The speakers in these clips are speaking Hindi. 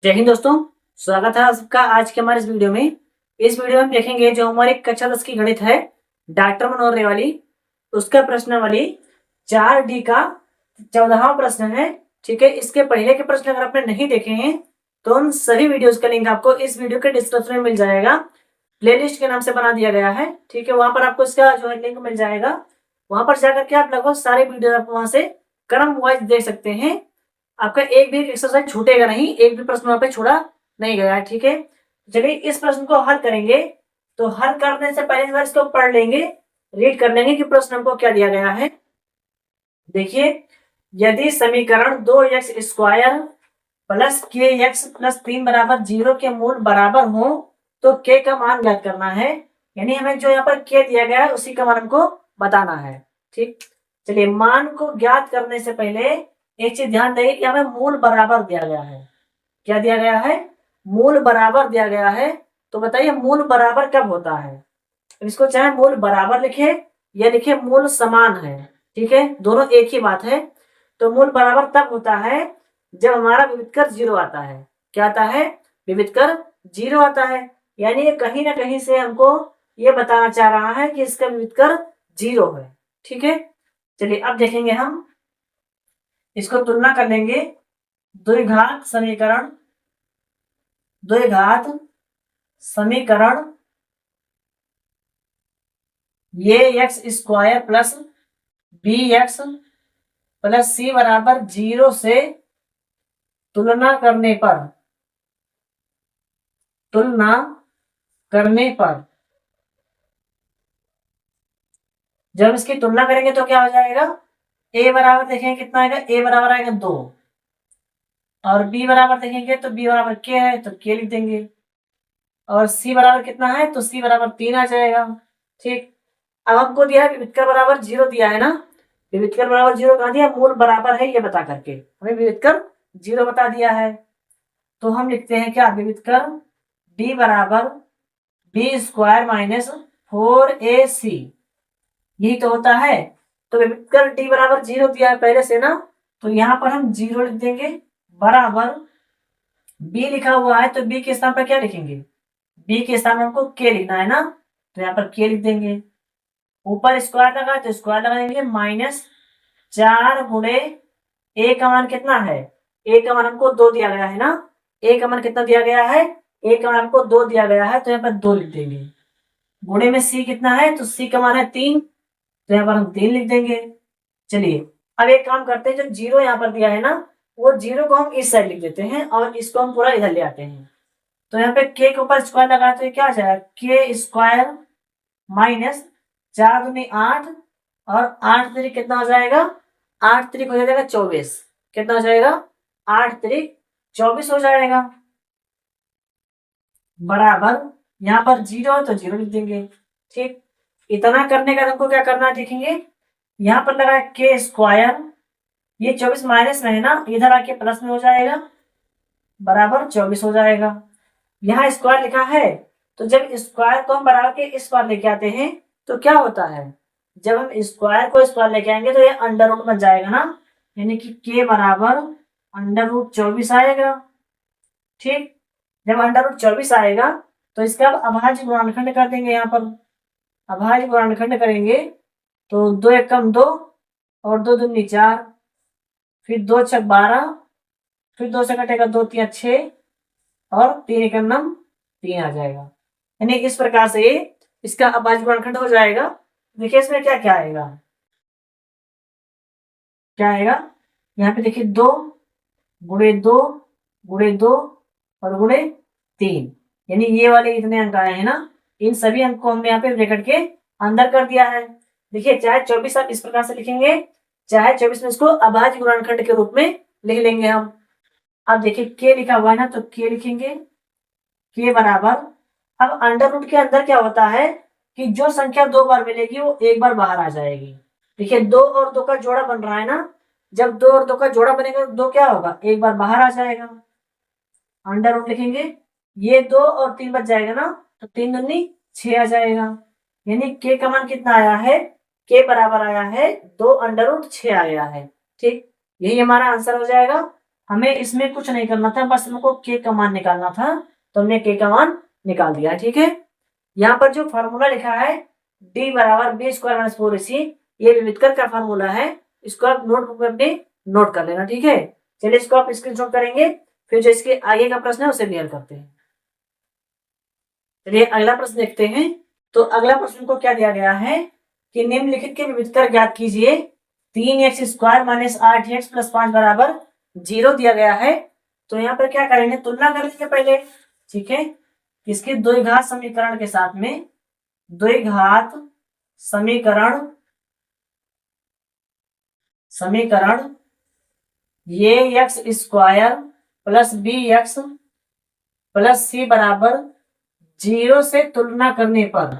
जय हिंद दोस्तों। स्वागत है आप सबका आज के हमारे इस वीडियो में। इस वीडियो में हम देखेंगे जो हमारी कक्षा 10 की गणित है डॉक्टर मनोहर वाली, उसका प्रश्नावली 4D का 14वां प्रश्न है। ठीक है, इसके पहले के प्रश्न अगर आपने नहीं देखे हैं तो उन सभी वीडियोस का लिंक आपको इस वीडियो के डिस्क्रिप्शन में मिल जाएगा। प्लेलिस्ट के नाम से बना दिया गया है। ठीक है, वहां पर आपको इसका जो है लिंक मिल जाएगा। वहां पर जाकर के आप लगभग सारे वीडियो आप वहां से क्रम वाइज देख सकते हैं। आपका एक भी एक्सरसाइज छूटेगा नहीं, एक भी प्रश्न वहां पे छोड़ा नहीं गया है। ठीक है, चलिए इस प्रश्न को हल करेंगे। तो हल करने से पहले बार इसको पढ़ लेंगे, रीड कर लेंगे कि प्रश्न हमको क्या दिया गया है। देखिए, यदि समीकरण 2x² प्लस के एक्स प्लस 3 बराबर 0 के मूल बराबर हो तो के का मान ज्ञात करना है। यानी हमें जो यहाँ पर के दिया गया है उसी का मान हमको बताना है। ठीक, चलिए मान को ज्ञात करने से पहले एक चीज ध्यान देंगे कि हमें मूल बराबर दिया गया है। क्या दिया गया है? मूल बराबर दिया गया है। तो बताइए मूल बराबर कब होता है? इसको चाहे मूल बराबर लिखे या लिखे मूल समान है, ठीक है, दोनों एक ही बात है। तो मूल बराबर तब होता है जब हमारा विविधकर 0 आता है। क्या आता है? विविधकर 0 आता है। यानी ये कहीं ना कहीं से हमको ये बताना चाह रहा है कि इसका विविधकर 0 है। ठीक है, चलिए अब देखेंगे हम इसको तुलना कर लेंगे। द्विघात समीकरण, द्विघात समीकरण ये x² plus bx plus c बराबर 0 से तुलना करने पर, तुलना करने पर जब इसकी तुलना करेंगे तो क्या हो जाएगा? a बराबर देखेंगे कितना आएगा? a बराबर आएगा 2 और b बराबर देखेंगे तो b बराबर k है तो k लिख देंगे और c बराबर कितना है तो c बराबर 3 आ जाएगा। ठीक, अब हमको दिया है विविधकर बराबर 0 दिया है ना। विविधकर बराबर 0 कहा दिया? मूल बराबर है ये बता करके हमें विविधकर 0 बता दिया है। तो हम लिखते हैं क्या? विविधकर d बराबर b² माइनस 4ac, यही तो होता है। तो विविधकर d बराबर 0 दिया है पहले से ना, तो यहाँ पर हम 0 लिख देंगे बराबर b लिखा हुआ है तो b के स्थान पर क्या लिखेंगे? b के स्थान पर हमको k लिखना है ना, तो यहाँ पर k लिख देंगे। ऊपर स्क्वायर लगा तो स्क्वायर लगाएंगे माइनस 4 गुणे a का मान कितना है? a का मान हमको 2 दिया गया है ना। a का मान कितना दिया गया है? a का मान हमको 2 दिया गया है तो यहाँ पर 2 लिख देंगे। गुणे में c कितना है? तो c का मान है 3 तो यहाँ पर हम 3 लिख देंगे। चलिए अब एक काम करते हैं, जो 0 यहाँ पर दिया है ना वो 0 को हम इस साइड लिख देते हैं और इसको हम पूरा इधर ले आते हैं। तो यहाँ पे k के ऊपर स्क्वायर लगाते हैं, क्या आ जाएगा? k² माइनस 4 दूनी 8 और 8 त्रिक कितना हो जाएगा? 8 त्रिक हो जाएगा 24। कितना हो जाएगा? 8 त्रिक 24 हो जाएगा बराबर यहाँ पर 0 है तो 0 लिख देंगे। ठीक, इतना करने का हमको क्या करना है देखेंगे। यहाँ पर लगा k², ये 24 माइनस में है ना, इधर आके प्लस में हो जाएगा बराबर 24 हो जाएगा। यहाँ स्क्वायर लिखा है तो जब स्क्वायर को हम बराबर के इस पार लेके आते हैं तो क्या होता है? जब हम स्क्वायर को इस पार लेके आएंगे तो ये अंडर रूट बन जाएगा ना, यानी कि k बराबर √24 आएगा। ठीक, जब √24 आएगा तो इसका अभाज्य गुणनखंड कर देंगे। यहाँ पर अभाज्य गुणनखंड करेंगे तो 2 एकम 2 और 2 दूनी 4, फिर 2 छक 12, फिर 2 से कटेगा 2 3 6 और 3 एकम 3 आ जाएगा। यानी इस प्रकार से इसका अभाज्य गुणनखंड हो जाएगा। देखिए इसमें क्या क्या आएगा, क्या आएगा? यहाँ पे देखिए 2 गुणे 2 गुणे 2 और गुणे 3, यानी ये वाले इतने अंक आए हैं ना, इन सभी अंक को हमने यहाँ पे ब्रैकेट के अंदर कर दिया है। देखिए चाहे 24 आप इस प्रकार से लिखेंगे, चाहे 24 में इसको अभाज्य गुणनखंड के रूप में लिख लेंगे हम। अब देखिए k लिखा हुआ है ना, तो k लिखेंगे k बराबर, अब अंडर रूट के अंदर क्या होता है कि जो संख्या 2 बार मिलेगी वो एक बार बाहर आ जाएगी। देखिए 2 और 2 का जोड़ा बन रहा है ना, जब 2 और 2 का जोड़ा बनेगा तो 2 क्या होगा? एक बार बाहर आ जाएगा। अंडर रूट लिखेंगे, ये 2 और 3 बच जाएगा ना, तो 3 दूनी 6 आ जाएगा। यानी k का मान कितना आया है? k बराबर आया है 2 अंडर रूट 6 आया है। ठीक, यही हमारा आंसर हो जाएगा। हमें इसमें कुछ नहीं करना था, बस हमको के का मान निकालना था, तो हमने के का मान निकाल दिया। ठीक है, यहाँ पर जो फॉर्मूला लिखा है डी बराबर बी स्क्वायर माइनस 4ac, ये विविधकर का फॉर्मूला है, इसको आप नोटबुक में अपने नोट कर लेना। ठीक है, चलिए इसको आप स्क्रीनशॉट करेंगे, फिर जो इसके आगे का प्रश्न है उसे भी हल करते हैं। चलिए अगला प्रश्न देखते हैं। तो अगला प्रश्न को क्या दिया गया है कि निम्नलिखित के विविधकर ज्ञात कीजिए। 3x square minus 8x plus 5 बराबर 0 दिया गया है। तो यहाँ पर क्या करेंगे, तुलना कर लेंगे पहले। ठीक है, इसके द्विघात समीकरण के साथ में द्विघात समीकरण ये x square plus b x plus c बराबर 0 से तुलना करने पर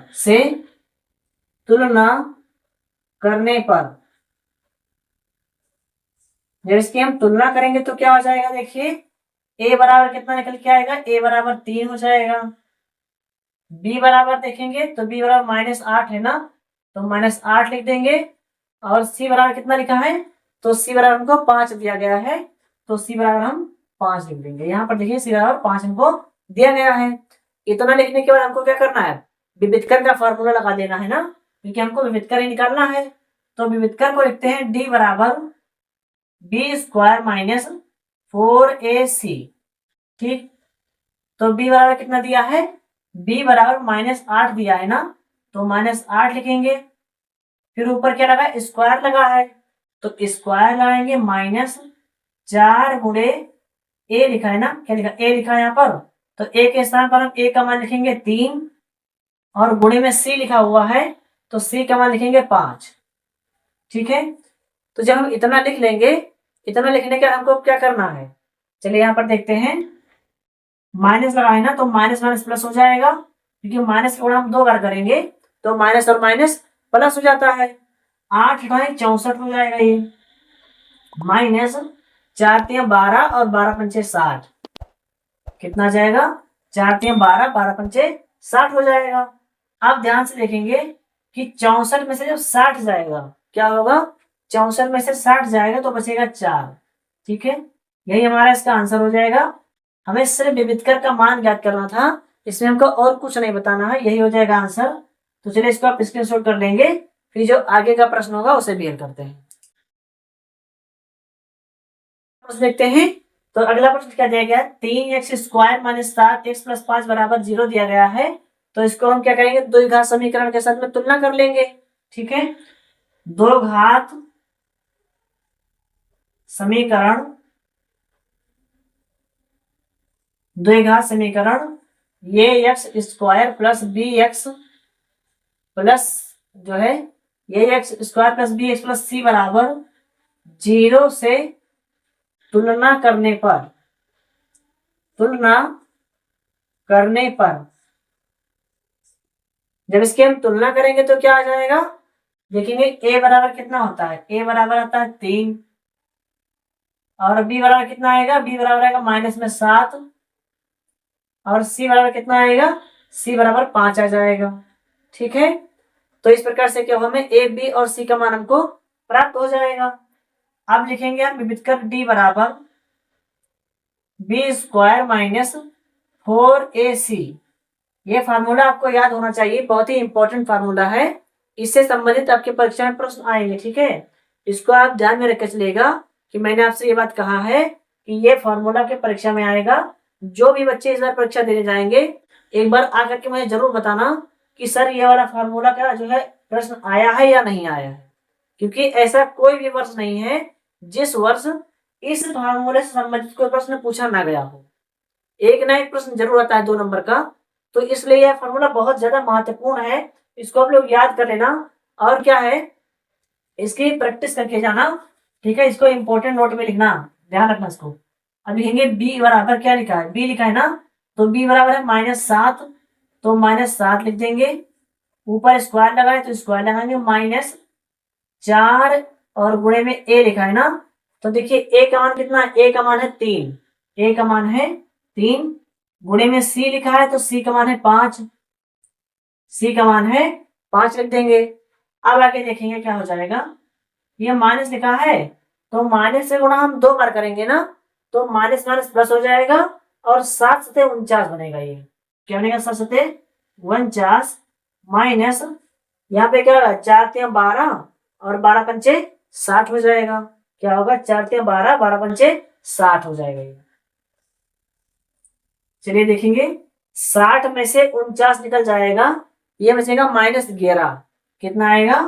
जब इसकी हम तुलना करेंगे तो क्या हो जाएगा, देखिए a बराबर कितना निकल के आएगा, a बराबर 3 हो जाएगा। b बराबर देखेंगे तो b बराबर -8 है ना, तो -8 लिख देंगे। और c बराबर कितना लिखा है, तो c बराबर हमको 5 दिया गया है, तो c बराबर हम 5 लिख देंगे। यहाँ पर देखिए c बराबर 5 हमको दिया गया है। इतना लिखने के बाद हमको क्या करना है, विविधकर का फॉर्मूला लगा देना है ना, क्योंकि हमको विविधकर ही निकालना है। तो विविधकर को लिखते हैं d बराबर बी स्क्वायर माइनस 4ac। ठीक, तो b बराबर कितना दिया है, b बराबर -8 दिया है ना, तो -8 लिखेंगे। फिर ऊपर क्या लगा, स्क्वायर लगा है, तो स्क्वायर लगाएंगे -4 गुणे a लिखा है ना, क्या लिखा, a लिखा है यहाँ पर, तो a के स्थान पर हम a का मान लिखेंगे 3, और गुणे में c लिखा हुआ है, तो c का मान लिखेंगे 5। ठीक है, तो जब हम इतना लिख लेंगे, इतना लिखने के बाद हमको क्या करना है, चलिए यहाँ पर देखते हैं। माइनस लगा है ना, तो माइनस माइनस प्लस हो जाएगा, क्योंकि माइनस को हम 2 बार करेंगे तो माइनस और माइनस प्लस हो जाता है। 8 × 64 हो जाएगा ये, माइनस 4 × 12 और 12 × 5 = 60। कितना जाएगा, 4 × 12 12 × 60 हो जाएगा। अब ध्यान से देखेंगे कि 64 में से जब 60 जाएगा क्या होगा, 64 में से 60 जाएगा तो बचेगा 4। ठीक है, यही हमारा इसका आंसर हो जाएगा। हमें सिर्फ विविधकर का मान ज्ञात करना था, इसमें हमको और कुछ नहीं बताना है, यही हो जाएगा आंसर। तो चलिए इसको आप स्क्रीनशॉट कर लेंगे, फिर जो आगे का प्रश्न होगा उसे भी हल करते हैं। प्रश्न देखते हैं। तो अगला प्रश्न क्या दिया गया, 3x square minus 7x plus 5 बराबर 0 दिया गया है। तो इसको हम क्या करेंगे, द्विघात समीकरण के साथ में तुलना कर लेंगे। ठीक है, द्विघात समीकरण ये x square plus b x plus जो है ये x square plus b x plus c बराबर 0 से तुलना करने पर जब इसकी हम तुलना करेंगे तो क्या आ जाएगा, देखेंगे a बराबर कितना होता है, a बराबर आता है 3, और b बराबर कितना आएगा, b बराबर आएगा -7, और c बराबर कितना आएगा, c बराबर 5 आ जाएगा। ठीक है, तो इस प्रकार से क्या हमें a b और c का मान हमको प्राप्त हो जाएगा। अब लिखेंगे हम विविधकर d बराबर बी स्क्वायर माइनस 4ac। ये फार्मूला आपको याद होना चाहिए, बहुत ही इंपॉर्टेंट फार्मूला है, इससे संबंधित आपके परीक्षा में प्रश्न आएंगे। ठीक है, इसको आप ध्यान में रखकर चलिएगा कि मैंने आपसे ये बात कहा है कि ये फार्मूला के परीक्षा में आएगा। जो भी बच्चे इस बार परीक्षा देने जाएंगे, एक बार आकर के मुझे जरूर बताना कि सर ये वाला फार्मूला का जो है प्रश्न आया है या नहीं आया है, क्योंकि ऐसा कोई भी वर्ष नहीं है जिस वर्ष इस फार्मूले से संबंधित कोई प्रश्न पूछा ना गया हो। एक ना एक प्रश्न जरूर आता है 2 नंबर का, तो इसलिए यह फार्मूला बहुत ज्यादा महत्वपूर्ण है, इसको आप लोग याद कर लेना। और क्या है, इसकी प्रैक्टिस करके जाना। ठीक है, इसको इंपॉर्टेंट नोट में लिखना, ध्यान रखना इसको। अब लिखेंगे b बराबर क्या लिखा है, b लिखा है ना, तो b बराबर है -7, तो -7 लिख देंगे। ऊपर स्क्वायर लगाए तो स्क्वायर लगाएंगे, -4 और गुणे में a लिखा है ना, तो देखिए a का मान कितना है, a का मान है 3, a का मान है 3, गुणे में c लिखा है तो c का मान है 5, c का मान है 5 लिख देंगे। अब आगे देखेंगे क्या हो जाएगा, ये माइनस लिखा है तो माइनस से गुणा हम 2 बार करेंगे ना, तो माइनस माइनस प्लस हो जाएगा और 7×49 बनेगा। ये क्या बनेगा? 7×49 माइनस यहाँ पे क्या होगा? 4×12 और 12×5 60 हो जाएगा। क्या होगा? 4×12 12×5 60 हो जाएगा ये। चलिए देखेंगे, 60 में से 49 निकल जाएगा, ये बचेगा -11। कितना आएगा?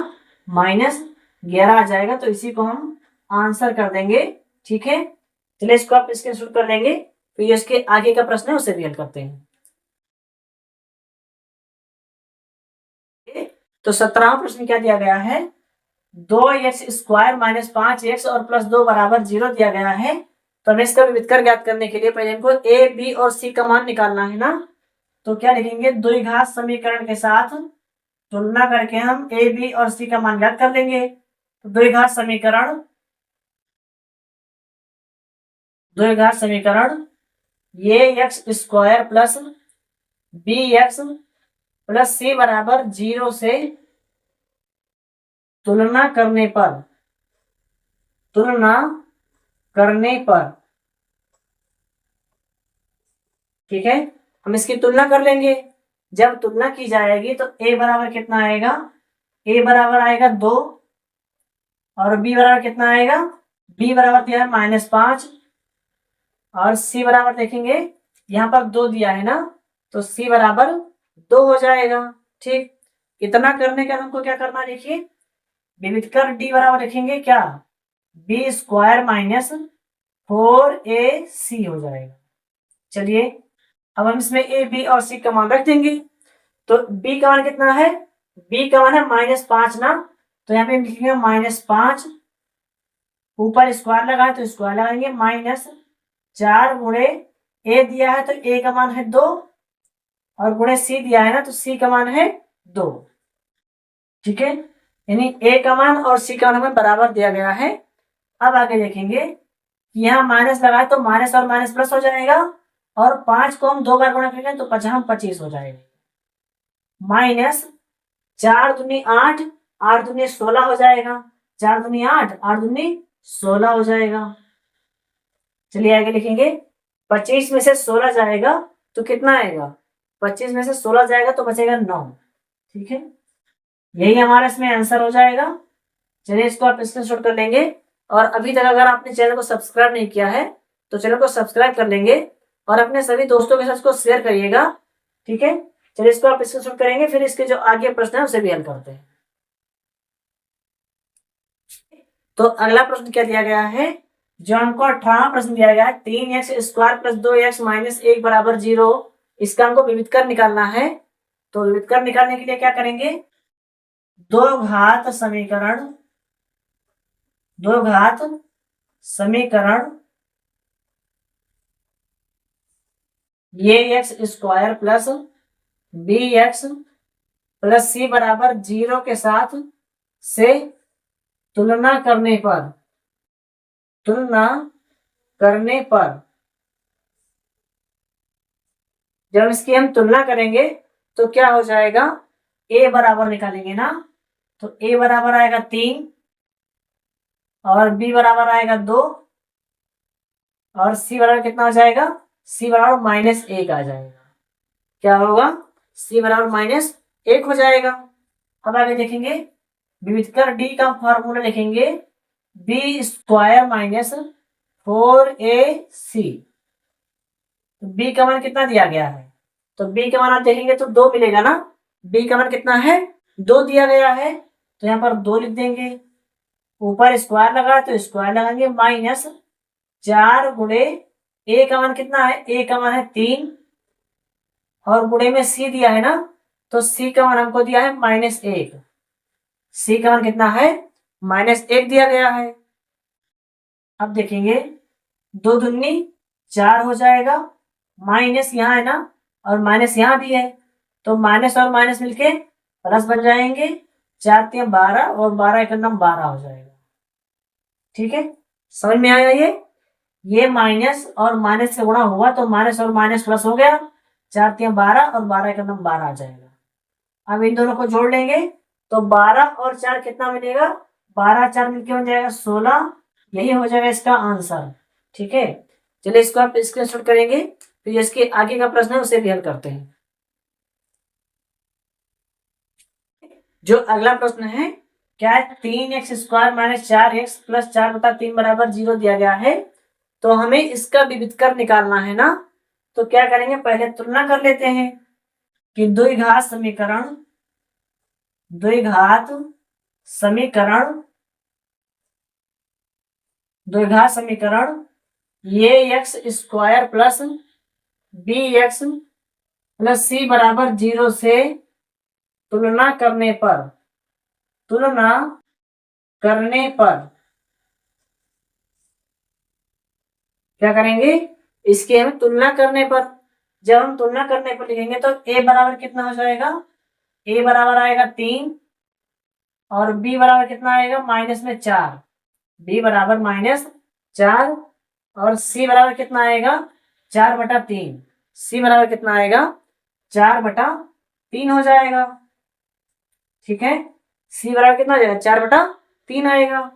-11 आ जाएगा। तो इसी को हम आंसर कर देंगे। ठीक है, चलिए इसको आप स्क्रीनशॉट कर लेंगे, फिर इसके आगे का प्रश्न है उसे भी हल करते हैं। तो 17वां प्रश्न क्या दिया गया है? 2x² - 5x और +2 = 0 दिया गया है। तो हमें इसका विविधकर ज्ञात करने के लिए पहले हमको a, b और c का मान निकालना है ना। तो क्या लिखेंगे? द्विघात समीकरण के साथ तुलना करके हम a, b और c का मान ज्ञात कर लेंगे। तो द्विघात समीकरण a x² + bx + c = 0 से तुलना करने पर ठीक है, हम इसकी तुलना कर लेंगे। जब तुलना की जाएगी तो a बराबर कितना आएगा? a बराबर आएगा 2 और b बराबर कितना आएगा? b बराबर दिया है -5 और c बराबर देखेंगे यहाँ पर 2 दिया है ना, तो c बराबर 2 हो जाएगा। ठीक, इतना करने के बाद हमको क्या करना है? देखिए, विविध कर d बराबर लिखेंगे क्या? b² - 4ac हो जाएगा। चलिए अब हम इसमें a, b और c का मान रख देंगे। तो b का मान कितना है? b का मान है -5 ना, तो यहाँ पे हम लिखेंगे -5, ऊपर स्क्वायर लगाए तो स्क्वायर लगाएंगे, -4 गुणे a दिया है तो a का मान है 2 और गुणे c दिया है ना, तो c का मान है 2। ठीक है, यानी a का मान और c का मान हमें बराबर दिया गया है। अब आगे देखेंगे कि यहाँ माइनस लगाए तो माइनस और माइनस प्लस हो जाएगा और 5 को हम 2 बार गुणा करेंगे तो 25 हो जाएगा। -4 दूनी 8, 8 दूनी 16 हो जाएगा। 4 दूनी 8, 8 दूनी 16 हो जाएगा। चलिए आगे लिखेंगे, 25 में से 16 जाएगा तो कितना आएगा? 25 में से 16 जाएगा तो बचेगा 9। ठीक है, यही हमारा इसमें आंसर हो जाएगा। चलिए इसको आप स्क्रीनशॉट कर लेंगे और अभी तक अगर आपने चैनल को सब्सक्राइब नहीं किया है तो चैनल को सब्सक्राइब कर लेंगे और अपने सभी दोस्तों के साथ इसको शेयर करिएगा। ठीक है, चलिए इसको आप स्क्रीनशॉट करेंगे, फिर इसके जो आगे प्रश्न है उसे भी हल करते हैं। तो अगला प्रश्न क्या दिया गया है? जो हमको 18वां प्रश्न दिया गया है, 3x² + 2x - 1 = 0, इसका हमको विविध कर निकालना है। तो विविध कर निकालने के लिए क्या करेंगे? दो घात समीकरण ax² + bx + c = 0 के साथ से तुलना करने पर जब इसकी हम तुलना करेंगे तो क्या हो जाएगा? a बराबर निकालेंगे ना, तो a बराबर आएगा 3 और b बराबर आएगा 2 और c बराबर कितना हो जाएगा? c बराबर -1 आ जाएगा। क्या होगा? c बराबर -1 हो जाएगा। अब आगे देखेंगे, विविध कर d का फॉर्मूला लिखेंगे b² - 4ac। तो b का मान कितना दिया गया है? तो b का मान आप देखेंगे तो 2 मिलेगा ना। b का मान कितना है? 2 दिया गया है, तो यहाँ पर 2 लिख देंगे, ऊपर स्क्वायर लगा तो स्क्वायर लगाएंगे, -4 गुणे a का मान कितना है? a का मान है 3 और गुणे में c दिया है ना, तो c का मान हमको दिया है -1। c का मान कितना है? -1 दिया गया है। अब देखेंगे, 2 दूनी 4 हो जाएगा, माइनस यहाँ है ना और माइनस यहाँ भी है, तो माइनस और माइनस मिलके प्लस बन जाएंगे। 4 × 12 और 12 × 12 हो जाएगा। ठीक है, समझ में आया? ये माइनस और माइनस से गुणा हुआ तो माइनस और माइनस प्लस हो गया। 4 × 12 और 12 × 12 आ जाएगा। अब इन दोनों को जोड़ लेंगे तो 12 और 4 कितना मिलेगा? 12 4 मिलके बन जाएगा 16। यही हो जाएगा इसका आंसर। ठीक है, चलिए इसको आप स्क्रीनशॉट करेंगे, फिर इसके आगे का प्रश्न है उसे भी हल करते हैं। जो अगला प्रश्न है, क्या है, 3x² - 4x + 4/3 = 0 दिया गया है, तो हमें इसका विविधकर निकालना है ना। तो क्या करेंगे, पहले तुलना कर लेते हैं कि द्विघात समीकरण ये x² + bx + c = 0 से तुलना करने पर क्या करेंगे, इसके हम तुलना करने पर, जब हम तुलना करने पर लिखेंगे तो a बराबर कितना हो जाएगा, a बराबर आएगा 3 और b बराबर कितना आएगा -4, b बराबर -4 और c बराबर कितना आएगा 4/3, c बराबर कितना आएगा 4/3 हो जाएगा। ठीक है, c बराबर कितना हो जाएगा 4/3 आएगा।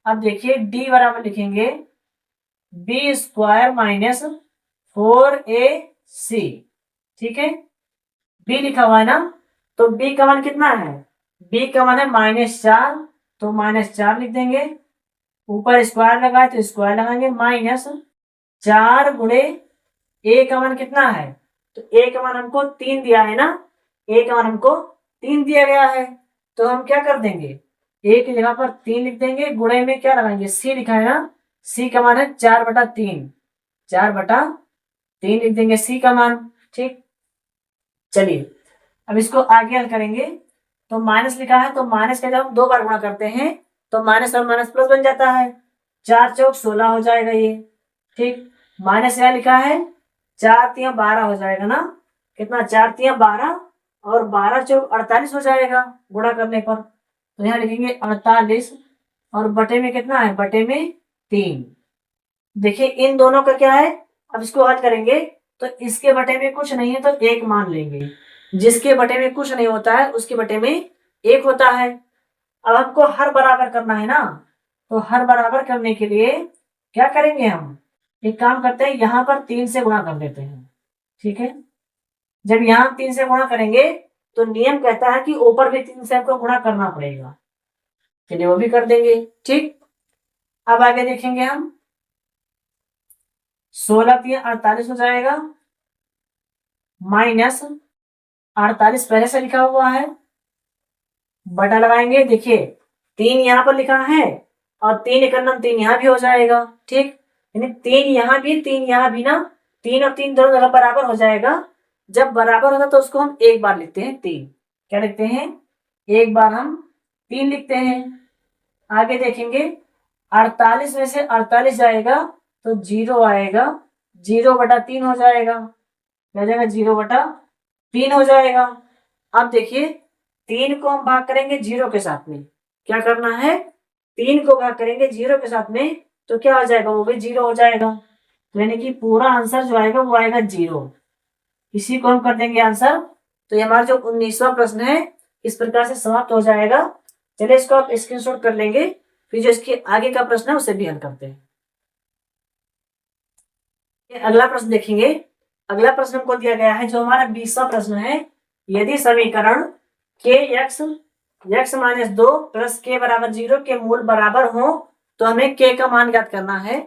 अब देखिए d बराबर लिखेंगे b² - 4ac। ठीक है, b लिखा हुआ है ना, तो b का मान कितना है, b का मान है -4, तो -4 लिख देंगे, ऊपर स्क्वायर लगाए तो स्क्वायर लगाएंगे, -4 गुणे a का मान कितना है, तो a का मान हमको 3 दिया है ना, a का मान हमको 3 दिया गया है, तो हम क्या कर देंगे, a की जगह पर 3 लिख देंगे, गुणे में क्या लगाएंगे, c लिखा है ना, c का मान है 4/3, 4/3 लिख देंगे c का मान। ठीक, चलिए अब इसको आगे हल करेंगे, तो माइनस लिखा है, तो माइनस का जब हम 2 बार गुणा करते हैं तो माइनस और माइनस प्लस बन जाता है, 4 चौक 16 हो जाएगा ये। ठीक, माइनस यहाँ लिखा है 4 तिया 12 हो जाएगा ना, कितना 4 तिया 12 और 12 चौक 48 हो जाएगा गुणा करने पर, तो यहाँ लिखेंगे 48 और बटे में कितना है, बटे में 3। देखिए इन दोनों का क्या है, अब इसको हल करेंगे तो इसके बटे में कुछ नहीं है तो 1 मान लेंगे, जिसके बटे में कुछ नहीं होता है उसके बटे में 1 होता है। अब हमको हर बराबर करना है ना, तो हर बराबर करने के लिए क्या करेंगे, हम एक काम करते हैं, यहाँ पर 3 से गुणा कर देते हैं। ठीक है, जब यहाँ 3 से गुणा करेंगे तो नियम कहता है कि ऊपर भी 3 से हमको गुणा करना पड़ेगा, चलिए वो भी कर देंगे। ठीक, अब आगे देखेंगे हम, 16 तिया 48 हो जाएगा, -48 पहले से लिखा हुआ है, बटा लगाएंगे, देखिए 3 यहाँ पर लिखा है और 3 एकन्नम 3 यहाँ भी हो जाएगा। ठीक, यानी 3 यहाँ भी 3 यहाँ भी ना, 3 और 3 दोनों जगह बराबर हो जाएगा। जब बराबर होगा तो उसको हम एक बार लिखते हैं 3, क्या लिखते हैं, एक बार हम 3 लिखते हैं। आगे देखेंगे 48 में से 48 जाएगा तो 0 आएगा, 0/3 हो जाएगा, क्या जाएगा 0/3 हो जाएगा। अब देखिए 3 को हम भाग करेंगे 0 के साथ में, क्या करना है, 3 को भाग करेंगे 0 के साथ में तो क्या हो जाएगा, वो भी 0 हो जाएगा, तो यानी कि पूरा आंसर जो आएगा वो आएगा 0। इसी को हम कर देंगे आंसर, तो ये हमारा जो 19वां प्रश्न है इस प्रकार से समाप्त हो जाएगा। चलिए इसको आप स्क्रीनशॉट कर लेंगे, फिर जो इसके आगे का प्रश्न है उसे भी हल करते हैं। अगला प्रश्न देखेंगे, अगला प्रश्न हमको दिया गया है जो हमारा 20वां प्रश्न है, यदि समीकरण kx (x-2) + k = 0 के मूल बराबर हो तो हमें k का मान ज्ञात करना है।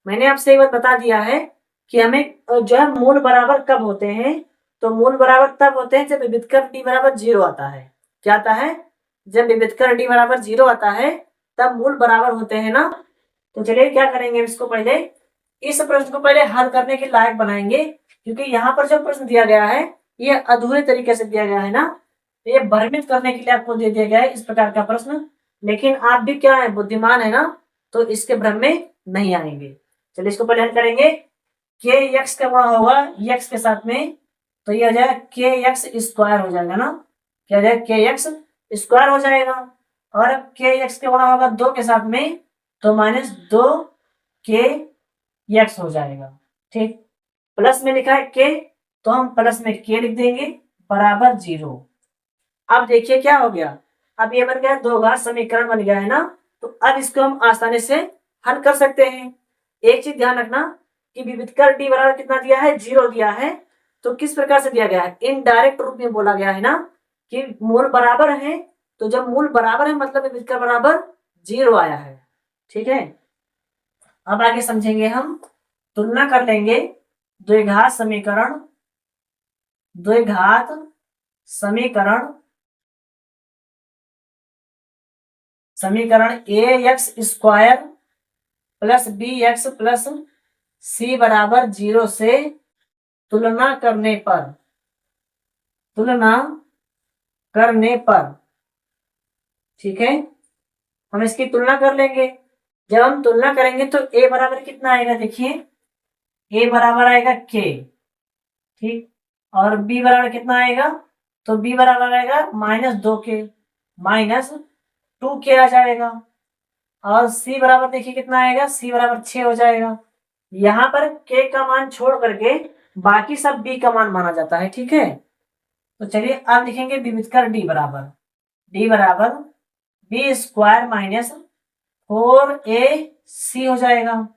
मैंने आपसे एक बार बता दिया है कि हमें जो है मूल बराबर कब होते हैं, तो मूल बराबर तब होते हैं जब विविधकर d = 0 आता है। क्या आता है, जब विविधकर d = 0 आता है तब मूल बराबर होते हैं ना। तो चलिए क्या करेंगे, इसको पहले इस प्रश्न को पहले हल करने के लायक बनाएंगे, क्योंकि यहाँ पर जो प्रश्न दिया गया है ये अधूरे तरीके से दिया गया है ना, ये भ्रमित करने के लिए आपको दे दिया गया है इस प्रकार का प्रश्न। लेकिन आप भी क्या है, बुद्धिमान है ना, तो इसके भ्रम में नहीं आएंगे। चलिए इसको पहले हल करेंगे, के एक्स का गुणा होगा एक्स के साथ में, तो ये हो जाएगा के एक्स स्क्वायर हो जाएगा ना, क्या हो जाएगा, के एक्स स्क्वायर हो जाएगा। और के एक्स का गुणा होगा 2 के साथ में, तो -2 के एक्स हो जाएगा। ठीक, प्लस में लिखा है के, तो हम प्लस में के लिख देंगे बराबर 0। अब देखिए क्या हो गया, अब ये बन गया दो घात समीकरण बन गया है ना, तो अब इसको हम आसानी से हल कर सकते हैं। एक चीज ध्यान रखना, कि विविधकर डी बराबर कितना दिया है, 0 दिया है। तो किस प्रकार से दिया गया है, इनडायरेक्ट रूप में बोला गया है ना कि मूल बराबर है, तो जब मूल बराबर है मतलब विविधकर बराबर 0 आया है। ठीक है, अब आगे समझेंगे हम, तुलना कर लेंगे द्विघात समीकरण, द्विघात समीकरण, समीकरण a x square plus b x plus c बराबर 0 से तुलना करने पर, तुलना करने पर, ठीक है, हम इसकी तुलना कर लेंगे। जब हम तुलना करेंगे तो ए बराबर कितना आएगा, देखिए ए बराबर आएगा के, ठीक, और बी बराबर कितना आएगा, तो बी बराबर आएगा -2k, -2k आ जाएगा। और सी बराबर देखिए कितना आएगा, सी बराबर 6 हो जाएगा। यहाँ पर के का मान छोड़ करके बाकी सब बी का मान माना जाता है। ठीक है, तो चलिए अब लिखेंगे विविधकर डी बराबर बी स्क्वायर -4ac हो जाएगा।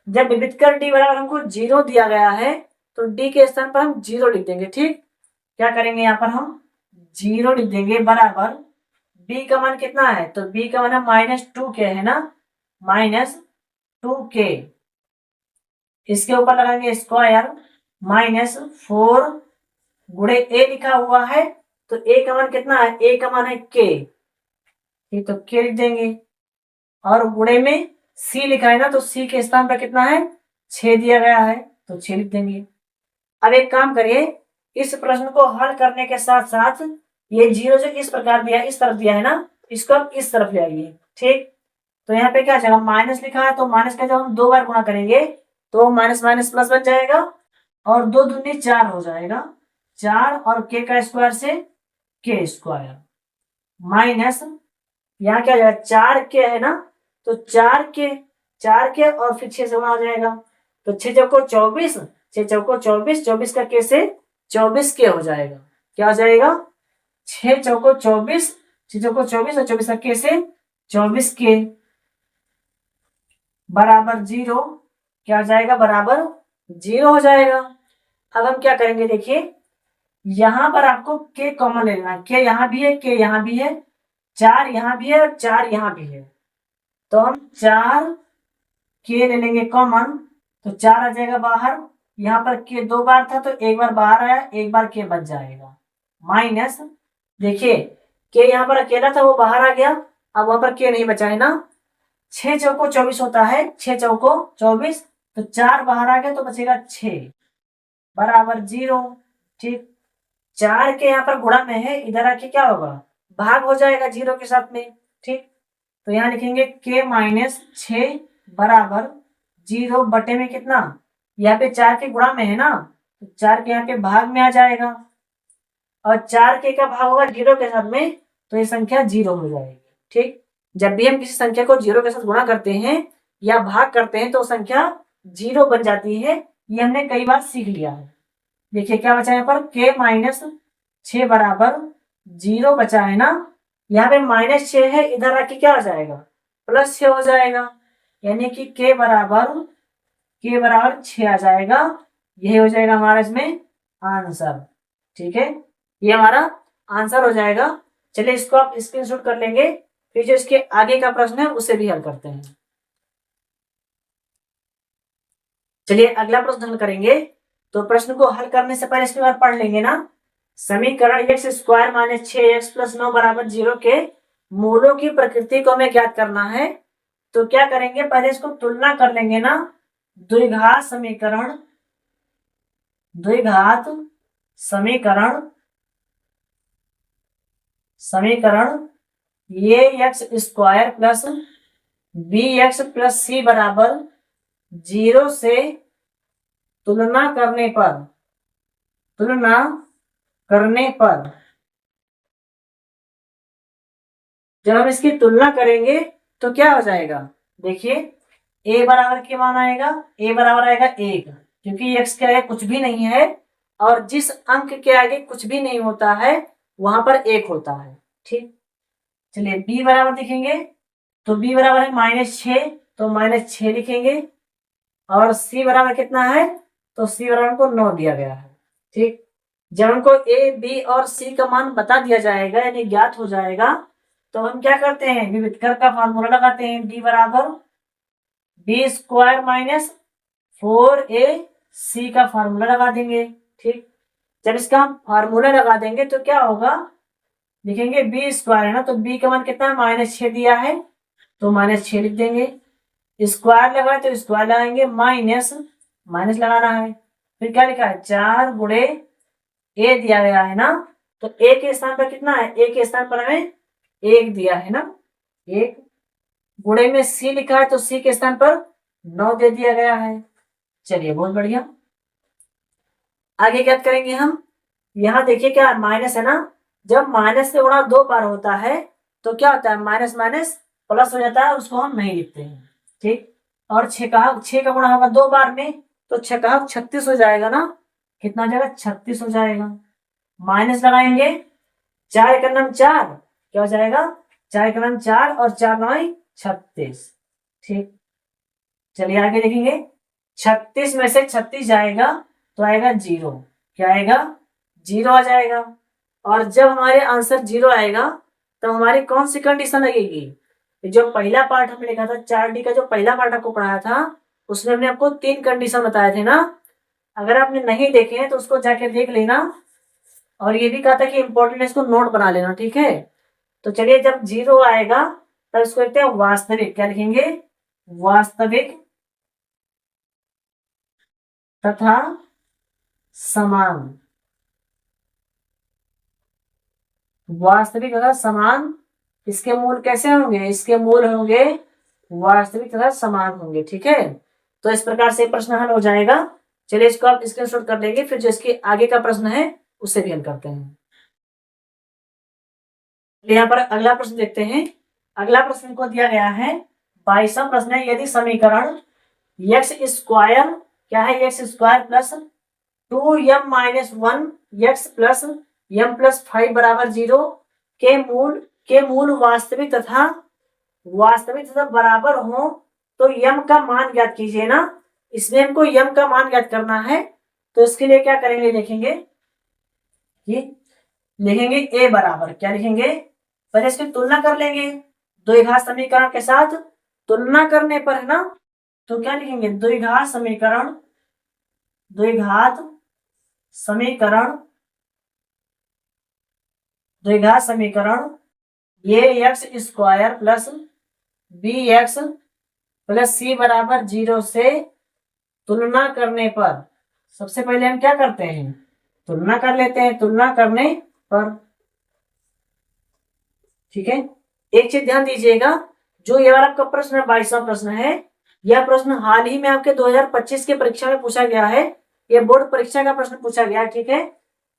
जब विविधकर डी बराबर हमको 0 दिया गया है तो डी के स्थान पर हम 0 लिख देंगे। ठीक, क्या करेंगे, यहाँ पर हम 0 लिख देंगे बराबर बी का मान कितना है, तो बी का मान है -2k है ना, -2k, इसके ऊपर लगाएंगे स्क्वायर -4 गुणे ए लिखा हुआ है, तो ए का मान कितना है, ए का मान है के, ठीक, तो के लिख देंगे। और गुणे में सी लिखा है ना, तो सी के स्थान पर कितना है, 6 दिया गया है, तो 6 लिख देंगे। अब एक काम करिए, इस प्रश्न को हल करने के साथ साथ ये 0 जो इस प्रकार दिया, इस तरफ दिया है ना, इसको आप इस तरफ ले आइए। ठीक, तो यहाँ पे क्या जाएगा, माइनस लिखा है, तो माइनस का जब हम 2 बार गुणा करेंगे तो माइनस माइनस प्लस बन जाएगा, और 2 दूनी 4 हो जाएगा, 4 और के का स्क्वायर से के स्क्वायर माइनस, यहाँ क्या जाएगा, 4k है ना, तो 4k और फिर 6 से गुणा हो जाएगा, तो 6 चौको 24, 6 चौको 24, 24 का के से 24k हो जाएगा। क्या हो जाएगा, 6 चौको 24, 6 चौको 24 और 24 का के से 24k बराबर 0, क्या हो जाएगा, बराबर 0 हो जाएगा। अब हम क्या करेंगे, देखिए यहां पर आपको के कॉमन ले लेना, के यहाँ भी है, के यहाँ भी है, 4 यहाँ भी है और 4 यहाँ भी है, तो हम 4 के ले लेंगे कॉमन, तो 4 आ जाएगा बाहर, यहाँ पर के 2 बार था तो एक बार बाहर आया, एक बार के बच जाएगा, माइनस, देखिए के यहाँ पर अकेला था वो बाहर आ गया, अब वहां पर के नहीं बचा है ना, 6 चौको 24 होता है, 6 चौको 24, तो 4 बाहर आ गया तो बचेगा 6 बराबर 0। ठीक, 4 के यहाँ पर गुणा में है, इधर आके क्या होगा, भाग हो जाएगा 0 के साथ में। ठीक, तो यहाँ लिखेंगे के -6 बराबर 0 बटे में कितना, यहाँ पे 4 के गुणा में है ना, तो 4 के यहाँ पे भाग में आ जाएगा, और 4 के का भाग होगा 0 के साथ में, तो ये संख्या 0 हो जाएगी। ठीक, जब भी हम किसी संख्या को 0 के साथ गुणा करते हैं या भाग करते हैं तो संख्या 0 बन जाती है, ये हमने कई बार सीख लिया है। देखिए क्या बचा यहाँ पर, के -6 बराबर 0 बचा है ना, यहाँ पे -6 है, इधर आके क्या हो जाएगा, +6 हो जाएगा, यानी कि के बराबर 6 आ जाएगा, यही हो जाएगा हमारा इसमें आंसर। ठीक है, ये हमारा आंसर हो जाएगा। चलिए इसको आप स्क्रीनशॉट कर लेंगे, फिर जो इसके आगे का प्रश्न है उसे भी हल करते हैं। चलिए अगला प्रश्न हल करेंगे, तो प्रश्न को हल करने से पहले इसके बाद पढ़ लेंगे ना, समीकरण x स्क्वायर -6x + 9 बराबर 0 के मूलों की प्रकृति को हमें ज्ञात करना है। तो क्या करेंगे, पहले इसको तुलना कर लेंगे ना, द्विघात समीकरण, द्विघात समीकरण, समीकरण ये x square plus b x plus c बराबर 0 से तुलना करने पर, तुलना करने पर, जब हम इसकी तुलना करेंगे तो क्या हो जाएगा, देखिए a बराबर के मान आएगा, a बराबर आएगा 1, क्योंकि x के आगे कुछ भी नहीं है और जिस अंक के आगे कुछ भी नहीं होता है वहां पर 1 होता है। ठीक, चलिए b बराबर लिखेंगे, तो b बराबर है -6, तो -6 लिखेंगे, और सी बराबर कितना है, तो सी बराबर हमको 9 दिया गया है। ठीक, जब हमको ए बी और सी का मान बता दिया जाएगा यानी ज्ञात हो जाएगा, तो हम क्या करते हैं, विविधकर का फार्मूला लगाते हैं, डी बराबर बी स्क्वायर माइनस 4ac का फार्मूला लगा देंगे। ठीक, जब इसका हम फार्मूला लगा देंगे तो क्या होगा, लिखेंगे बी स्क्वायर है ना, तो बी का मान कितना है, -6 दिया है तो -6 लिख देंगे। स्क्वायर लगाए तो स्क्वायर लगाएंगे, माइनस माइनस लगाना है, फिर क्या लिखा है 4 गुणे ए दिया गया है ना, तो ए के स्थान पर कितना है, ए के स्थान पर हमें 1 दिया है ना, 1 गुणे में सी लिखा है तो सी के स्थान पर 9 दे दिया गया है। चलिए बहुत बढ़िया, आगे क्या करेंगे हम, यहाँ देखिए क्या माइनस है ना, जब माइनस से गुणा 2 बार होता है तो क्या होता है, माइनस माइनस प्लस हो जाता है, उसको हम नहीं लिखते हैं। ठीक, और 6 का गुणा होगा 2 बार में तो 6 का 36 हो जाएगा ना, कितना हो जाएगा, 36 हो जाएगा। माइनस लगाएंगे, 4 का नाम 4 क्या हो जाएगा, 4 का नाम 4 और 4 9 36। ठीक, चलिए आगे देखेंगे, 36 में से 36 जाएगा तो आएगा 0, क्या आएगा 0 आ जाएगा। और जब हमारे आंसर 0 आएगा तो हमारी कौन सी कंडीशन लगेगी, जो पहला पार्ट हमने लिखा था 4D का, जो पहला पार्ट आपको पढ़ाया था उसमें हमने आपको 3 कंडीशन बताए थे ना, अगर आपने नहीं देखे हैं तो उसको जाके देख लेना, और ये भी कहा था कि इंपॉर्टेंट इसको नोट बना लेना। ठीक है, तो चलिए जब 0 आएगा तब इसको लिखते हैं वास्तविक, क्या लिखेंगे, वास्तविक तथा समान, वास्तविक तथा समान, इसके मूल कैसे होंगे, इसके मूल होंगे वास्तविक तथा समान होंगे। ठीक है, तो इस प्रकार से प्रश्न हल हो जाएगा। चलिए इसको आप स्क्रीनशॉट कर लेंगे, फिर जो इसके आगे का प्रश्न है उससे भी हल करते हैं। यहाँ पर अगला प्रश्न देखते हैं, अगला प्रश्न को दिया गया है 22वां प्रश्न है, यदि समीकरण एक्स स्क्वायर क्या है, x square plus 2m-1 x plus m plus 5 बराबर 0 के मूल वास्तविक तथा बराबर हो तो m का मान ज्ञात कीजिए ना। इसमें हमको m का मान ज्ञात करना है, तो इसके लिए क्या करेंगे देखेंगे, ये लिखेंगे a बराबर, क्या लिखेंगे, पहले इसकी तुलना कर लेंगे द्विघात समीकरण के साथ, तुलना करने पर है ना, तो क्या लिखेंगे, द्विघात समीकरण ये x square plus b x plus c बराबर 0 से तुलना करने पर, सबसे पहले हम क्या करते हैं, तुलना कर लेते हैं, तुलना करने पर। ठीक है, एक चीज ध्यान दीजिएगा, जो ये वाला आपका प्रश्न है 22वां प्रश्न है, यह प्रश्न हाल ही में आपके 2025 के परीक्षा में पूछा गया है, ये बोर्ड परीक्षा का प्रश्न पूछा गया। ठीक है,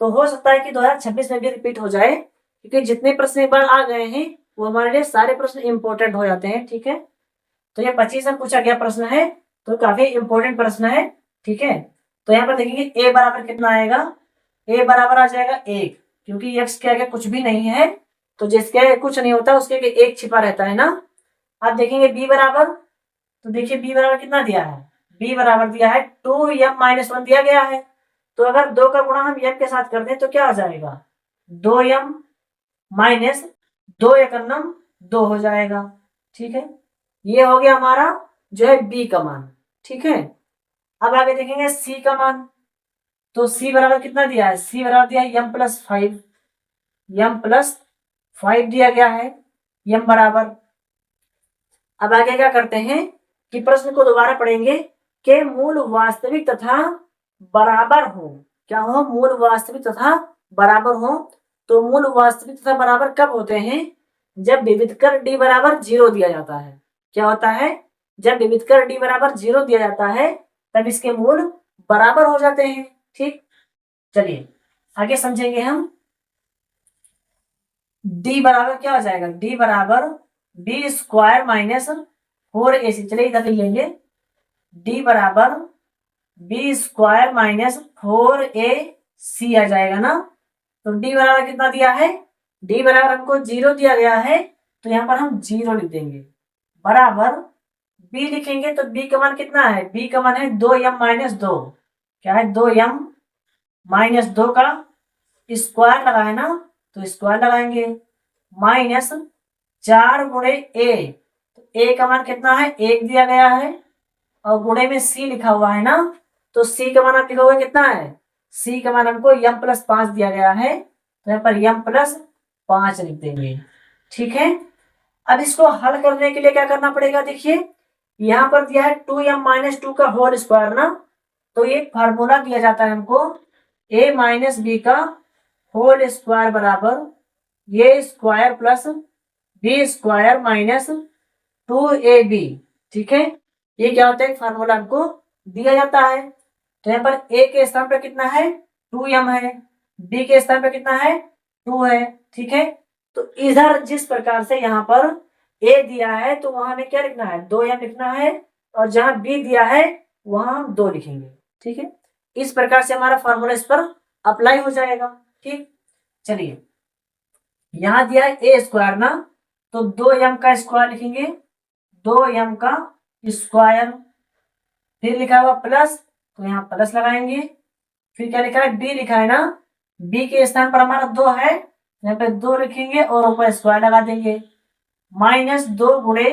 तो हो सकता है कि 2026 में भी रिपीट हो जाए, क्योंकि जितने प्रश्न एक बार आ गए हैं वो हमारे लिए सारे प्रश्न इंपॉर्टेंट हो जाते हैं। ठीक है, तो ये 25 में पूछा गया प्रश्न है, तो काफी इंपॉर्टेंट प्रश्न है। ठीक है, तो यहाँ पर देखेंगे ए बराबर कितना आएगा, ए बराबर आ जाएगा 1, क्योंकि एक्स के आगे कुछ भी नहीं है, तो जिसके आगे कुछ नहीं होता उसके आगे 1 छिपा रहता है ना। आप देखेंगे बी बराबर, तो देखिए बी बराबर कितना दिया है, बी बराबर दिया है 2m-1 दिया गया है, तो अगर 2 का गुणा हम m के साथ कर दें तो क्या हो जाएगा, 2m माइनस 2 एकम 2 हो जाएगा। ठीक है, ये हो गया हमारा जो है बी का मान। ठीक है, अब आगे देखेंगे सी का मान, तो सी बराबर कितना दिया है, सी बराबर दिया है m प्लस 5 दिया गया है, m बराबर। अब आगे क्या करते हैं कि प्रश्न को दोबारा पढ़ेंगे, के मूल वास्तविक तथा बराबर हो, क्या हो, मूल वास्तविक तथा बराबर हो। तो मूल वास्तविक तथा बराबर कब होते हैं, जब विविधकर d बराबर 0 दिया जाता है। क्या होता है, जब विविधकर d बराबर 0 दिया जाता है तब इसके मूल बराबर हो जाते हैं। ठीक, चलिए आगे समझेंगे हम, d बराबर क्या हो जाएगा, d बराबर बी स्क्वायर माइनस 4ac, चलिए इधर लिख लेंगे, d बराबर बी स्क्वायर माइनस 4ac आ जाएगा ना। तो d बराबर कितना दिया है, d बराबर हमको 0 दिया गया है, तो यहाँ पर हम 0 लिख देंगे, बराबर बी लिखेंगे तो बी का मान कितना है, बी का मान है 2m-2। क्या है, 2m-2 का स्क्वायर लगा है ना, तो स्क्वायर लगाएंगे, माइनस 4 गुणे ए। तो ए का मान कितना है, 1 दिया गया है, और गुणे में सी लिखा हुआ है ना, तो सी का मान आप लिखोगे कितना है, सी का मान हमको m+5 दिया गया है, तो यहाँ पर m+5 लिख देंगे। ठीक है, अब इसको हल करने के लिए क्या करना पड़ेगा, देखिए यहाँ पर दिया है 2m-2 का होल स्क्वायर ना, तो ये फार्मूला दिया जाता है हमको a-b का होल स्क्वायर बराबर ये square plus b square minus 2ab। ठीक है, ये क्या होता है, फार्मूला हमको दिया जाता है। तो यहाँ पर a के स्थान पर कितना है, 2m है, b के स्थान पर कितना है, 2 है। ठीक है, तो इधर जिस प्रकार से यहाँ पर a दिया है तो वहां में क्या लिखना है, 2m लिखना है, और जहां b दिया है वहां हम 2 लिखेंगे। ठीक है, इस प्रकार से हमारा फॉर्मूला इस पर अप्लाई हो जाएगा। ठीक, चलिए यहां दिया है ए स्क्वायर ना, तो 2m का स्क्वायर लिखेंगे, 2m का स्क्वायर, फिर लिखा हुआ प्लस, तो यहाँ प्लस लगाएंगे, फिर क्या लिखा है, b लिखा है ना, b के स्थान पर हमारा 2 है, यहाँ पे 2 लिखेंगे और ऊपर स्क्वायर लगा देंगे, माइनस 2 गुणे,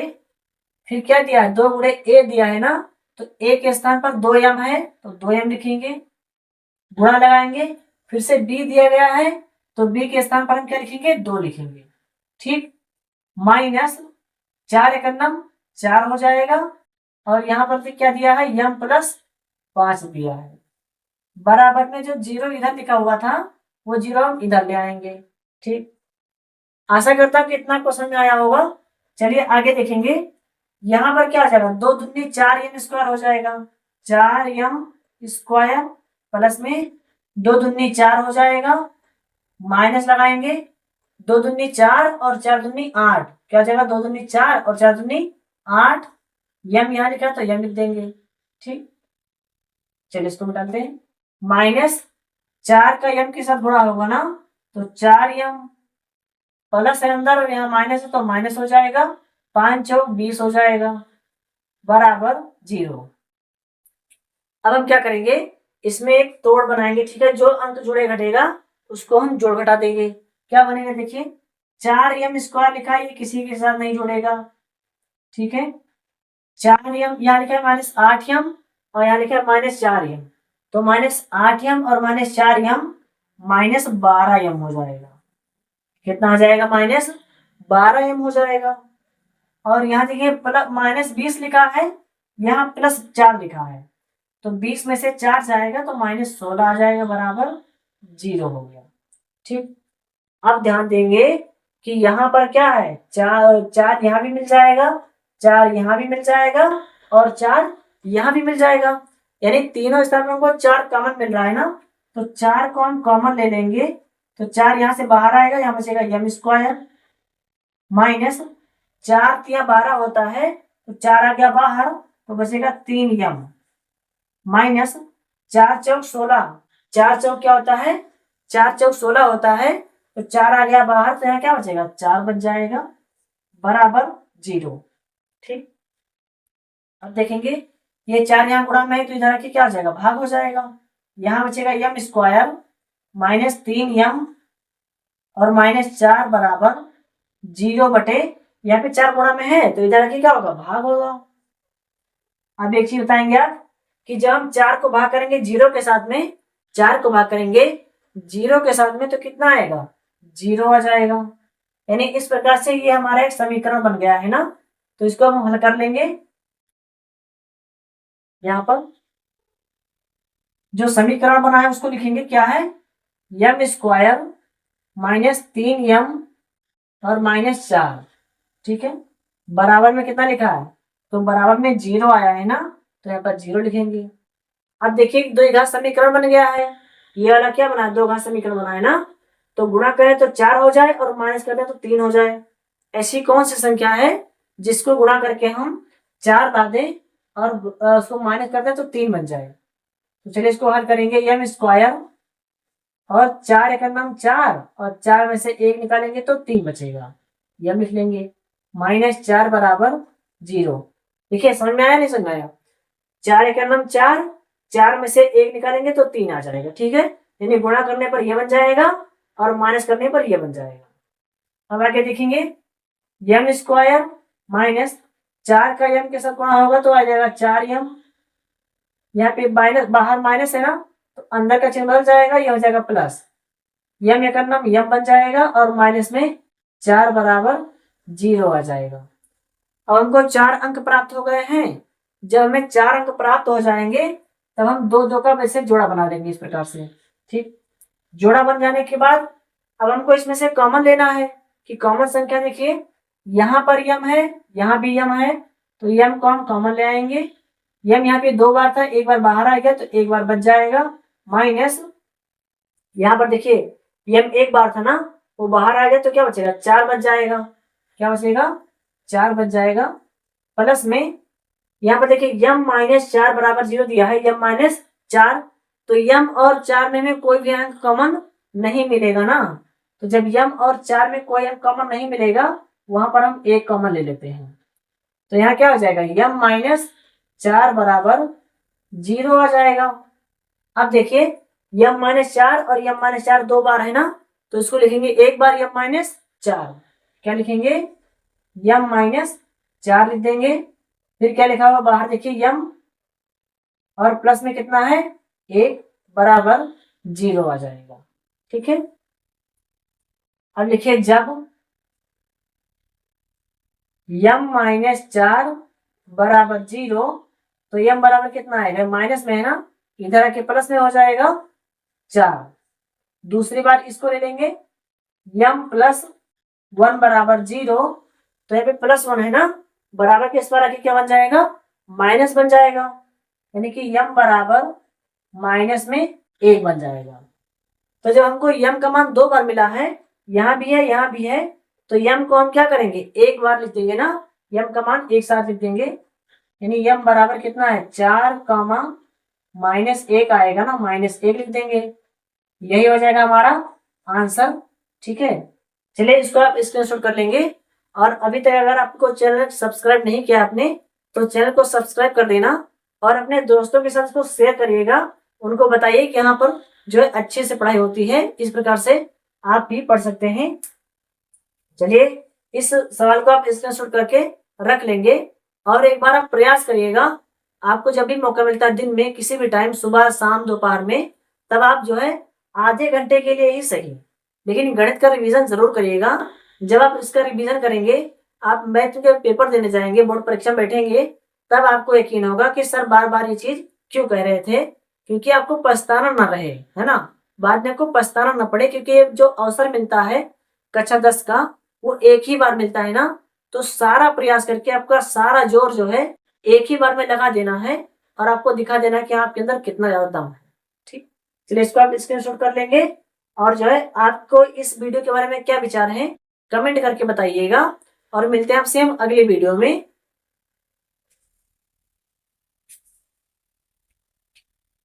फिर क्या दिया है, 2 गुणे a दिया है ना, तो a के स्थान पर 2m है तो 2m लिखेंगे, गुणा लगाएंगे, फिर से b दिया गया है तो b के स्थान पर हम क्या लिखेंगे, 2 लिखेंगे। ठीक, माइनस 4 एकम 4 हो जाएगा, और यहाँ पर क्या दिया है, m+5 दिया है, बराबर में जो 0 इधर लिखा हुआ था वो 0 हम इधर ले आएंगे। ठीक, आशा करता हूं कि इतना क्वेश्चन में आया होगा। चलिए आगे देखेंगे, यहाँ पर क्या आ जाएगा, 2 दूनी 4m स्क्वायर हो जाएगा, 4m स्क्वायर प्लस में 2 दूनी 4 हो जाएगा, माइनस लगाएंगे, 2 दूनी 4 और 4 दूनी 8, क्या हो जाएगा, 2 दूनी 4 और 4 दूनी 8, यम यहाँ लिखा तो यम लिख देंगे। ठीक, चलिए इसको मिटाते हैं, माइनस 4 का यम के साथ गुणा होगा ना, तो 4m प्लस है अंदर और यहाँ माइनस है तो माइनस हो जाएगा, 5 चौक 20 हो जाएगा, बराबर 0। अब हम क्या करेंगे, इसमें एक तोड़ बनाएंगे। ठीक है, जो अंक जुड़े घटेगा उसको हम जोड़ घटा देंगे, क्या बनेगा, देखिए 4m स्क्वायर लिखा है, ये किसी के साथ नहीं जुड़ेगा। ठीक है, 4m यहाँ लिखा है -8m और यहाँ लिखा है -4m, तो -8m और -4m -12m हो जाएगा। कितना आ जाएगा, -12m हो जाएगा। और यहाँ देखिए -20 लिखा है, यहाँ +4 लिखा है, तो 20 में से 4 जाएगा तो -16 आ जाएगा, बराबर 0 हो गया। ठीक, अब ध्यान देंगे कि यहाँ पर क्या है, 4 यहाँ भी मिल जाएगा, 4 यहाँ भी मिल जाएगा और 4 यहाँ भी मिल जाएगा, यानी तीनों स्थान में हमको 4 कॉमन मिल रहा है ना, तो 4 को हम कॉमन ले लेंगे, तो 4 यहाँ से बाहर आएगा, यहाँ बचेगा m स्क्वायर माइनस 4 या 12 होता है, तो 4 आ गया बाहर तो बचेगा 3m माइनस 4 चौक 16, 4 चौक क्या होता है, 4 चौक 16 होता है, तो 4 आ गया बाहर तो यहाँ क्या बचेगा, 4 बच जाएगा, बराबर 0। ठीक, अब देखेंगे ये 4 यहाँ गुणा में है तो इधर आके क्या हो जाएगा, भाग हो जाएगा, यहाँ बचेगा m स्क्वायर -3m और -4 बराबर 0 बटे, यहाँ पे 4 गुणा में है तो इधर आके क्या होगा, भाग होगा। अब एक चीज बताएंगे आप कि जब हम 4 को भाग करेंगे 0 के साथ में, 4 को भाग करेंगे 0 के साथ में तो कितना आएगा, 0 आ जाएगा, यानी इस प्रकार से ये हमारा एक समीकरण बन गया है ना, तो इसको हम हल कर लेंगे। यहाँ पर जो समीकरण बना है उसको लिखेंगे, क्या है, m स्क्वायर -3m और -4। ठीक है, बराबर में कितना लिखा है, तो बराबर में 0 आया है ना, तो यहाँ पर 0 लिखेंगे। अब देखिए 2 घात समीकरण बन गया है, ये वाला क्या बना है, 2 घात समीकरण बना है ना, तो गुणा करें तो 4 हो जाए और माइनस करें तो 3 हो जाए। ऐसी कौन सी संख्या है जिसको गुणा करके हम 4 ला दें और उसको माइनस कर दें तो 3 बन जाए। तो चलिए इसको हल करेंगे, m स्क्वायर और 4 एकम 4 और 4 में से 1 निकालेंगे तो 3 बचेगा, यह लिख लेंगे, -4 बराबर 0। देखिए समझ में आया नहीं समझ में आया? 4 एक नम 4, 4 में से 1 निकालेंगे तो 3 आ जाएगा, ठीक है। यानी गुणा करने पर यह बन जाएगा और माइनस करने पर यह बन जाएगा। अब आगे देखेंगे यम स्क्वायर माइनस 4 का यम के साथ गुणा होगा तो आ जाएगा 4m। यहाँ पे माइनस, बाहर माइनस है ना, तो अंदर का चिन्ह बदल जाएगा, यह हो जाएगा प्लस। यम एक नाम यम बन जाएगा और माइनस में 4 बराबर 0 आ जाएगा। अब हमको 4 अंक प्राप्त हो गए हैं। जब हमें 4 अंक प्राप्त हो जाएंगे तब हम दो दो का वैसे जोड़ा बना देंगे इस प्रकार से, ठीक। जोड़ा बन जाने के बाद अब हमको इसमें से कॉमन लेना है कि कॉमन संख्या देखिए यहाँ पर यम है, यहाँ भी यम है, तो यम को हम कॉमन ले आएंगे। यम यहाँ पे 2 बार था, एक बार बाहर आ गया तो एक बार बच जाएगा, माइनस यहाँ पर देखिए यम एक बार था ना, वो बाहर आ गया तो क्या बचेगा, 4 बच जाएगा। क्या बचेगा, 4 बच जाएगा। प्लस में यहाँ पर देखिए यम माइनस 4 बराबर 0 दिया है, यम माइनस 4, तो यम और 4 में कोई भी अंक कॉमन नहीं मिलेगा ना, तो जब यम और 4 में कोई अंक कॉमन नहीं मिलेगा वहां पर हम एक कॉमन ले लेते हैं। तो यहाँ क्या हो जाएगा, यम माइनस 4 बराबर 0 आ जाएगा। अब देखिए यम माइनस 4 और यम माइनस 4 2 बार है ना, तो इसको लिखेंगे एक बार यम माइनस 4। क्या लिखेंगे, यम माइनस 4 लिख देंगे। फिर क्या लिखा होगा बाहर देखिए यम और प्लस में कितना है 1 बराबर 0 आ जाएगा, ठीक है। अब लिखिए जब यम माइनस 4 बराबर 0, तो यम बराबर कितना आएगा, माइनस में है ना, इधर आके प्लस में हो जाएगा 4। दूसरी बार इसको ले लेंगे यम प्लस 1 बराबर 0, तो यहाँ पे प्लस 1 है ना, बराबर के इस बार आके क्या बन जाएगा, माइनस बन जाएगा, यानी कि यम बराबर माइनस में 1 बन जाएगा। तो जब हमको यम का मान 2 बार मिला है, यहाँ भी है यहाँ भी है, तो यम को हम क्या करेंगे एक बार लिख देंगे ना, यम का मान एक साथ लिख देंगे, यानी यम बराबर कितना है 4 कामा माइनस 1 आएगा ना, माइनस 1 लिख देंगे। यही हो जाएगा हमारा आंसर, ठीक है। चलिए इसको आप स्क्रीनशॉट कर लेंगे। और अभी तक अगर आपको चैनल सब्सक्राइब नहीं किया आपने, तो चैनल को सब्सक्राइब कर देना और अपने दोस्तों के साथ इसको शेयर करिएगा। उनको बताइए कि यहाँ पर जो है अच्छे से पढ़ाई होती है, इस प्रकार से आप भी पढ़ सकते हैं। चलिए इस सवाल को आप स्क्रीनशॉट करके रख लेंगे और एक बार आप प्रयास करिएगा। आपको जब भी मौका मिलता है दिन में किसी भी टाइम, सुबह शाम दोपहर में, तब आप जो है आधे घंटे के लिए ही सही, लेकिन गणित का रिवीजन जरूर करिएगा। जब आप इसका रिवीजन करेंगे, आप मैथ के पेपर देने जाएंगे, बोर्ड परीक्षा बैठेंगे, तब आपको यकीन होगा कि सर बार बार ये चीज क्यों कह रहे थे, क्योंकि आपको पछताना ना रहे, है ना, बाद में आपको पछताना ना पड़े। क्योंकि जो अवसर मिलता है कक्षा 10 का, वो एक ही बार मिलता है ना, तो सारा प्रयास करके आपका सारा जोर जो है एक ही बार में लगा देना है और आपको दिखा देना है कि आपके अंदर कितना ज्यादा दम है, ठीक। चलिए इसको आप स्क्रीनशॉट कर लेंगे और जो है आपको इस वीडियो के बारे में क्या विचार है कमेंट करके बताइएगा। और मिलते हैं आपसे हम अगले वीडियो में।